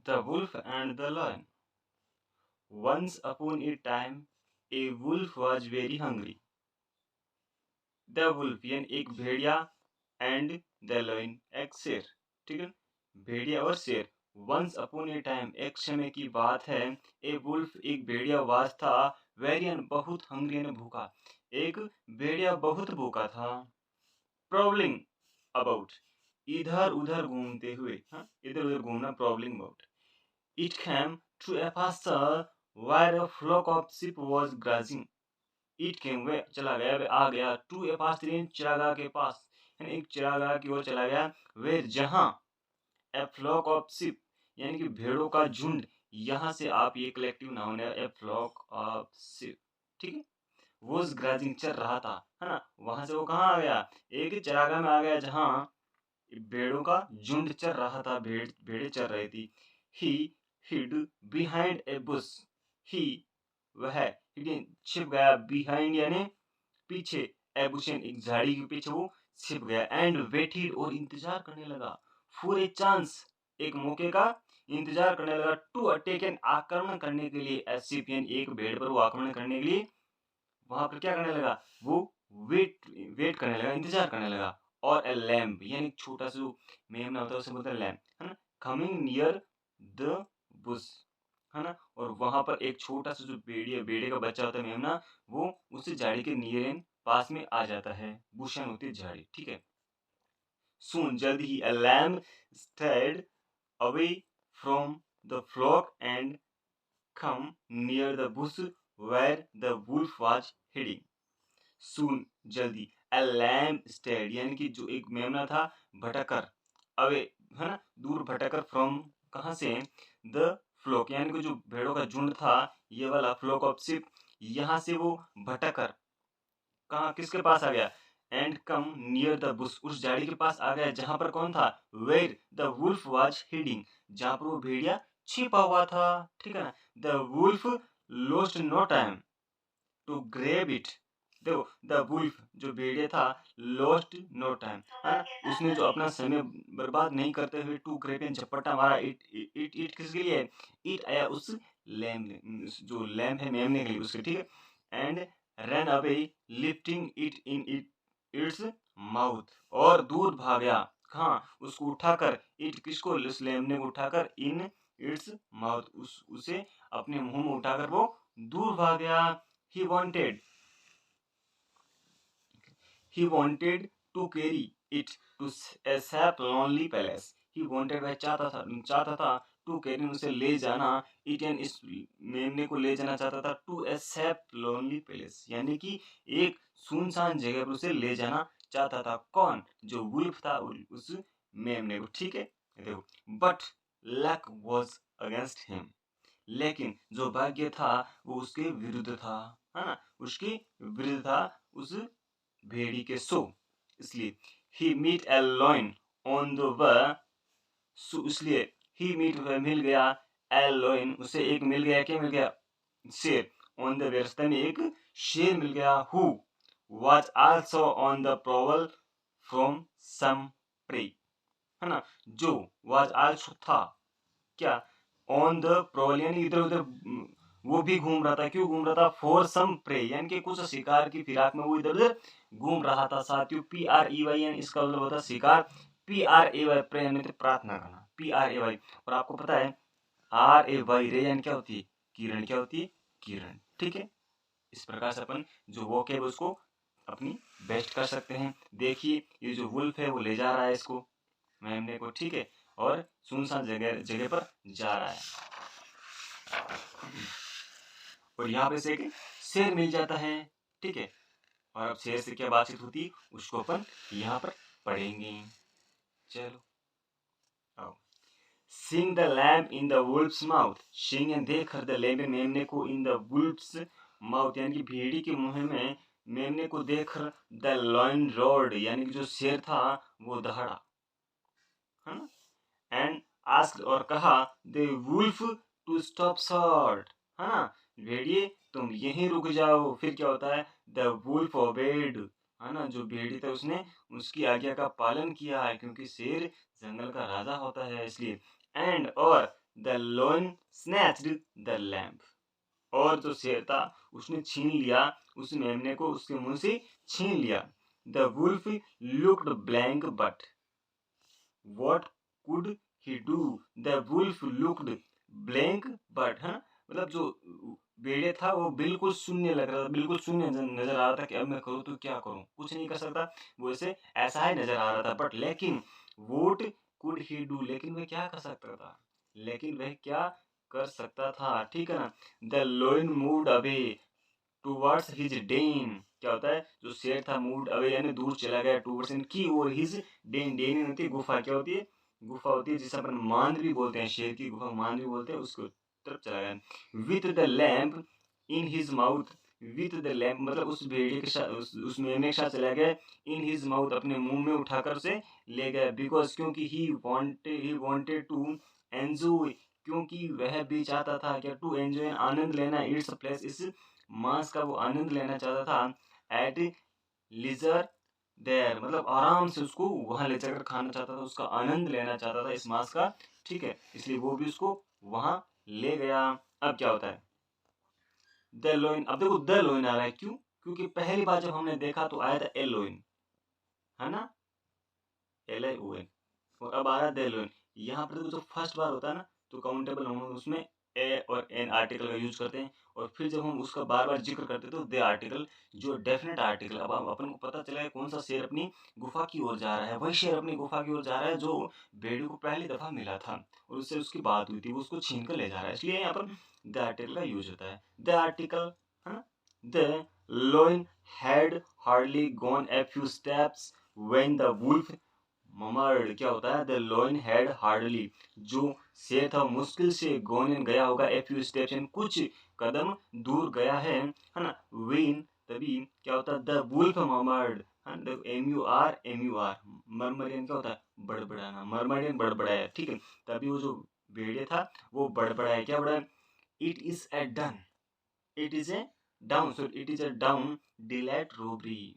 The Wolf and the Lion. Once upon a time, a wolf was very hungry. The wolf यानी एक भेड़िया and the lion एक शेर, ठीक है, भेड़िया और शेर. Once upon a time, एक समय की बात है. A wolf एक भेड़िया वास था. Very and बहुत hungry यानी भूखा. एक भेड़िया बहुत भूखा था. Prowling about, इधर उधर घूमते हुए, हाँ, इधर उधर घूमना, prowling about. It came to a pasture where a flock of sheep was grazing. It came, वे चला गया, वे आ गया, to a pasture यानी चरागाह के पास, यानी एक चरागाह की ओर चला गया. वे जहाँ a flock of sheep यानी कि भेड़ों का झुंड, यहाँ से आप ये कलेक्टिव नाउन है, a flock of sheep, ठीक है, was grazing चर रहा था, है ना. वहां से वो कहाँ आ गया, एक चरागाह में आ गया जहाँ भेड़ों का झुंड चर रहा था, भेड़ें चर रही थी. He hid behind a bush. He, वह, छिप गया, behind यानी पीछे, a bush यानी एक झाड़ी के पीछे वो छिप गया. And waited और इंतजार करने लगा. For a chance, एक मौके का इंतजार करने लगा. To attack an आक्रमण करने के लिए, a sheep यानी एक भेड़ पर वो आक्रमण करने के लिए वहां पर क्या करने लगा, वो वेट करने लगा, इंतजार करने लगा. और ए लैम्प यानी छोटा सा जो मेमना होता है उसे बोलते हैं लैम्प, है ना. कमिंग नियर द बुश, है ना. और वहां पर एक छोटा सा जो बेड़े का बच्चा होता है मेमना, वो उस झाड़ी के नियर पास में आ जाता है. बुशन होती है झाड़ी, ठीक है. सून जल्दी ही, a lamb strayed away from the flock and come near the bush where the wolf was hiding. Soon जल्दी, a lamb stayed यानी कि जो एक मेमना था भटकर, अवे, है ना, दूर भटकर, from कहाँ से, the flock यानी कि जो भेड़ों का झुंड था, ये वाला flock of sheep, यहाँ से वो भटकर कहाँ, किसके पास आ गया, and come near the bush, उस झाड़ी के पास आ गया जहां पर कौन था, where the wolf was hiding, जहां पर वो भेड़िया छिपा हुआ था, ठीक है ना. The wolf lost no time to grab it. देखो, द वुल्फ जो भेड़िया था, लॉस्ट नो टाइम, है ना, उसने जो अपना समय बर्बाद नहीं करते हुए टू ग्रेप झपट्टा मारा. इट किसके लिए, इट आया उस लैम, जो लैम है मेमने के लिए उसके, ठीक है. And run away lifting it in its mouth, और दूर भाग गया, कहाँ, उसको उठाकर, इट किसको, उस लेमने को उठाकर, इन इट्स माउथ, उसे अपने मुंह में उठाकर वो दूर भाग गया. He wanted to carry it to a safe lonely palace. He wanted, वह चाहता था to carry उसे ले जाना, it यानी इस मेमने को ले जाना चाहता था, to a safe lonely palace यानी कि एक सुनसान जगह पर उसे ले जाना चाहता था. कौन, जो वुल्फ था, उस मेमने को, ठीक है. देखो, but luck was against him. लेकिन जो भाग्य था वो उसके विरुद्ध था, है ना, उसके विरुद्ध था उस भेड़ी के. सो इसलिए he meet a lion on the way, इसलिए ही मीट, वह मिल गया, ए लॉइन, उसे एक मिल गया, क्या मिल गया, शेर. ऑन द वे, रास्ते में एक शेर मिल गया. Who was also on the prowl from some prey, है ना, जो वाज आल्सो था, क्या, ऑन द प्रोल यानी इधर उधर वो भी घूम रहा था. क्यों घूम रहा था, फॉर सम प्रे यानी कि कुछ शिकार की फिराक में वो इधर उधर घूम रहा था. साथियों, PREY यानी इसका मतलब होता है शिकार, PRAY प्रे यानी प्रार्थना करना, PRAY. और आपको पता है RAY रे यानी क्या होती है, किरण, क्या होती है, किरण, ठीक है. इस प्रकार से अपन जो वॉक है उसको अपनी बेस्ट कर सकते हैं. देखिए, ये जो वुल्फ है वो ले जा रहा है इसको, मेमने को, ठीक है, और सुनसान जगह पर जा रहा है. और यहाँ पे से एक शेर मिल जाता है, ठीक है. और अब शेर से क्या बातचीत होती है उसको अपन यहाँ पर पढ़ेंगे. चलो आओ. Seeing the lamb in the wolf's mouth, seeing and देख द लैम्ब मेमने को, in the wolf's mouth यानी कि भेड़ी के मुंह में, मेमने को देख, द लॉइन रोड यानी कि जो शेर था वो दहाड़ा, है ना. एंड आस्क्ड और कहा, the wolf to stop short, है ना, भेड़िए तुम यहीं रुक जाओ. फिर क्या होता है, द वुल्फ ओबेड, है ना, जो भेड़ी था उसने उसकी आज्ञा का पालन किया है, क्योंकि शेर जंगल का राजा होता है इसलिए. एंड और the lion snatched the lamp. और जो शेर था उसने छीन लिया उस मेमने को, उसके मुंह से छीन लिया। The wolf looked blank but what could he do. The wolf looked blank but, हाँ मतलब जो भेड़िया था वो बिल्कुल शून्य लग रहा था, बिल्कुल शून्य नजर आ रहा था कि अब मैं करूँ तो क्या करूँ, कुछ नहीं कर सकता, वो ऐसे ऐसा ही नजर आ रहा था। बट लेकिन वोट कुड ही डू, लेकिन वह क्या कर सकता था, लेकिन वह क्या कर सकता था, ठीक है ना। The lion moved away towards his den. क्या होता है, जो शेर था मूव्ड अवे यानी दूर चला गया, टूवर्ड्स की ओर हिज डेन, डेन होती है गुफा, क्या होती है, गुफा होती है जिसे अपन मांद भी बोलते हैं, शेर की गुफा मांद भी बोलते हैं, उसको तरफ चला गया। With the lamp in his mouth, with the lamp मतलब उस भेड़िए के साथ, उस मेमने के साथ चला गया। इन हिज माउथ अपने मुंह में उठाकर उसे ले गया। बिकॉज क्योंकि ही वांटेड टू एंजॉय, क्योंकि वह भी चाहता था क्या, टू एंजॉय आनंद लेना, इट्स प्लेस इस मांस का वो आनंद लेना चाहता था। एट लीजर देयर मतलब आराम से उसको वहां ले जाकर खाना चाहता था, उसका आनंद लेना चाहता था इस मांस का, ठीक है, इसलिए वो भी उसको वहां ले गया। अब क्या होता है, द लोइन, अब देखो द लोइन आ रहा है, क्यों, क्योंकि पहली बार जब हमने देखा तो आया था ए लोइन, है ना, एल आई ओ एन, और अब आ रहा है द लोइन। यहाँ पर देखो जो फर्स्ट बार होता है ना तो काउंटेबल हम उसमें ए और एन आर्टिकल का यूज करते हैं, और फिर जब हम उसका बार बार जिक्र करते हैं तो दे आर्टिकल, जो डेफिनेट आर्टिकल। अब अपन को पता चला है कौन सा शेर अपनी गुफा की ओर जा रहा है, वही शेर अपनी गुफा की ओर जा रहा है जो भेड़ियों को पहली दफा मिला था और उससे उसकी बात हुई थी, वो उसको छीन कर ले जा रहा है, इसलिए यहाँ पर द आर्टिकल का यूज होता है। द आर्टिकल, हाँ, the lion had hardly gone a few steps when the wolf murmured. क्या होता है, द लॉइन हैड हार्डली, जो शेर था मुश्किल से गोन गया होगा, ए फ्यू स्टेप्स कुछ कदम दूर गया है ना। वेन तभी क्या होता है, the wolf murmured, M U R मरमरियन, क्या होता है, बड़बड़ाना, मरमरियन बड़बड़ाया, ठीक है, तभी वो जो भेड़िया था वो बड़बड़ाया, क्या बड़ा, it is a done, it is a down, so it is a down delight robbery,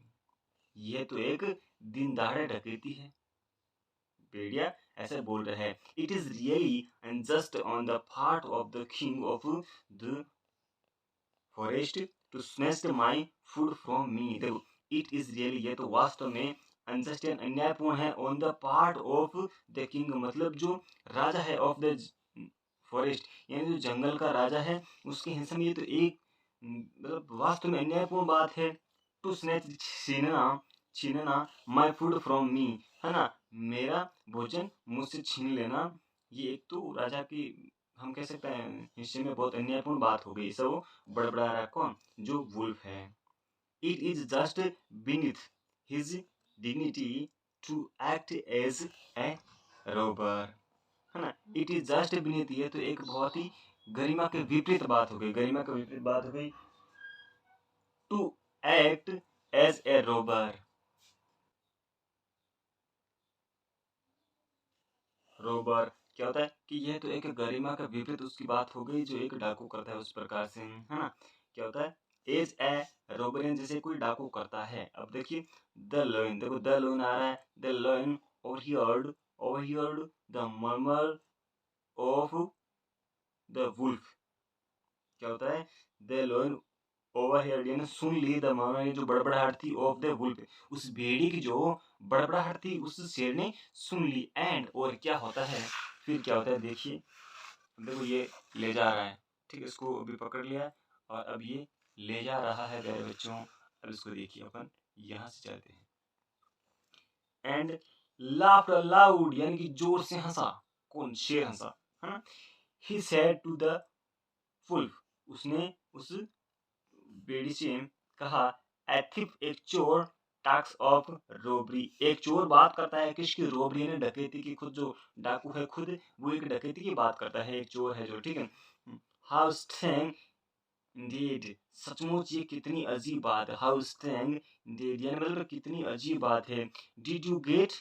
यह तो एक दिन दहाड़े डकैती है, भेड़िया ऐसे बोल रहे हैं। It is really and just on the part of the king of the forest to snatch my food from me. देखो इट इज रियली, ये तो वास्तव में अनजस्ट एंड अन्यायपूर्ण है, on the part of the king मतलब जो राजा है, of the forest यानी जो जंगल का राजा है उसके हिस्से में, ये तो एक मतलब वास्तव में अन्यायपूर्ण बात है। टू स्नैच, छीनना, छीनना माई फूड फ्रॉम मी, है ना, मेरा भोजन मुझसे छीन लेना, ये एक तो राजा की हम कह सकते हैं हिस्से में बहुत अन्यायपूर्ण बात हो गई। सब बड़बड़ा रहा है कौन, जो वुल्फ है। It is just beneath his dignity to act as a robber, है ना, इट इज जस्ट बीनीथ, ये तो एक बहुत ही गरिमा के विपरीत बात हो गई, गरिमा के विपरीत बात हो गई। To act as a robber, robber क्या होता है कि यह तो एक गरिमा का विपरीत उसकी बात हो गई जो एक डाकू करता है उस प्रकार से, है ना। क्या होता है, एज ए रोबरियन जैसे कोई डाकू करता है। अब देखिए द लॉयन, देखो द लॉयन आ रहा है, the lion overheard the murmur of the wolf. क्या होता है, द लॉयन ओवरहियर्ड यानी सुन ली, द मर्मर जो बड़बड़ाहट थी, ऑफ द वुल्फ उस भेड़ी की जो बड़बड़ाहट थी उस शेर ने सुन ली। एंड और क्या होता है, फिर क्या होता है देखिए, देखो ये ले जा रहा है, ठीक है, इसको अभी पकड़ लिया और अब ये ले जा रहा है प्यारे बच्चों। अब इसको देखिए अपन यहाँ से चलते हैं। एंड लाफ्ड लाउड यानी कि जोर से हंसा, कौन, शेर हंसा, है ना। He said to the wolf, उसने उस बेड़ी से कहा, ए थिफ एक चोर टॉक्स ऑफ रोबरी, एक चोर बात करता है किसकी, रोबरी ने डकैती की, खुद जो डाकू है खुद वो एक डकैती की बात करता है, एक चोर है जो, ठीक है। हाउ स्ट्रेंग इंडीड, सचमुच ये कितनी अजीब बात है, हाउ स्ट्रेंग इंडीड यानी मतलब कितनी अजीब बात है। Did you get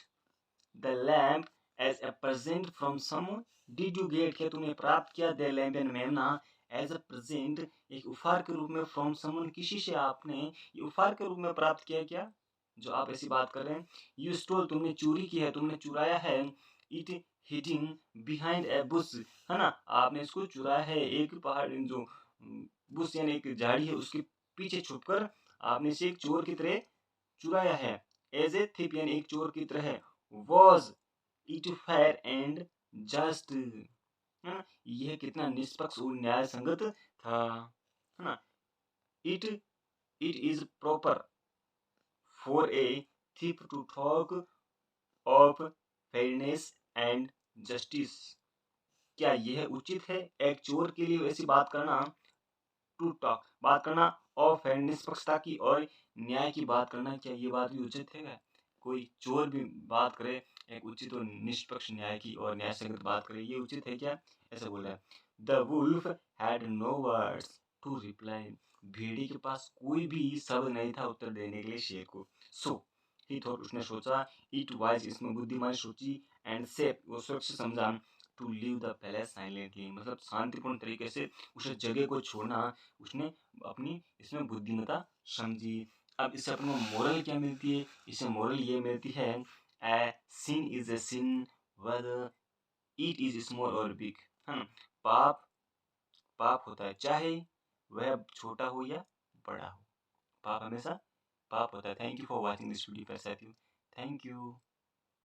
the lamp as a present from someone, did you get क्या तुमने प्राप्त किया, द लैम्प एंड मेमना एज अ प्रेजेंट एक उपहार के रूप में, फ्रॉम समवन किसी से आपने ये उपहार के रूप में प्राप्त किया क्या, जो आप ऐसी बात कर रहे हैं। यू स्टोल तुमने चोरी की है, तुमने चुराया है। It heading behind a Bush, है ना, आपने इसको चुराया है एक पहाड़ जो बुश यानी एक झाड़ी है उसके पीछे छुपकर आपने इसे एक चोर की तरह चुराया है। एज ए थिप यानी एक चोर की तरह। Was it fair and just, है ना, यह कितना निष्पक्ष और न्याय संगत था, है ना। It it is proper for a thief to talk of fairness and justice, क्या यह उचित है एक चोर के लिए ऐसी बात करना, टू टॉक बात करना, और फेयर निष्पक्षता की और न्याय की बात करना, क्या ये बात भी उचित है क्या? कोई चोर भी बात करे एक उचित और निष्पक्ष न्याय की और न्याय संगत बात करे, ये उचित है क्या? ऐसा बोल रहा है। The wolf had no words to reply, भेड़ी के पास कोई भी शब्द नहीं था उत्तर देने के लिए शेर को। सो ही थॉट, उसने सोचा, इट वाइज, इसमें बुद्धिमानी सोची, एंड सेफ, वो स्वच्छ समझा, to leave the palace silently, मतलब शांतिपूर्ण तरीके से उस जगह को छोड़ना उसने अपनी इसमें बुद्धिमत्ता समझी। अब इससे अपने को मोरल क्या मिलती है? इससे मोरल ये मिलती है, a sin is a sin whether it is small or big, है ना, पाप पाप होता है चाहे वह छोटा हो या बड़ा हो, पाप हमेशा पाप होता है। Thank you for watching this video, पैसा थैंक यू।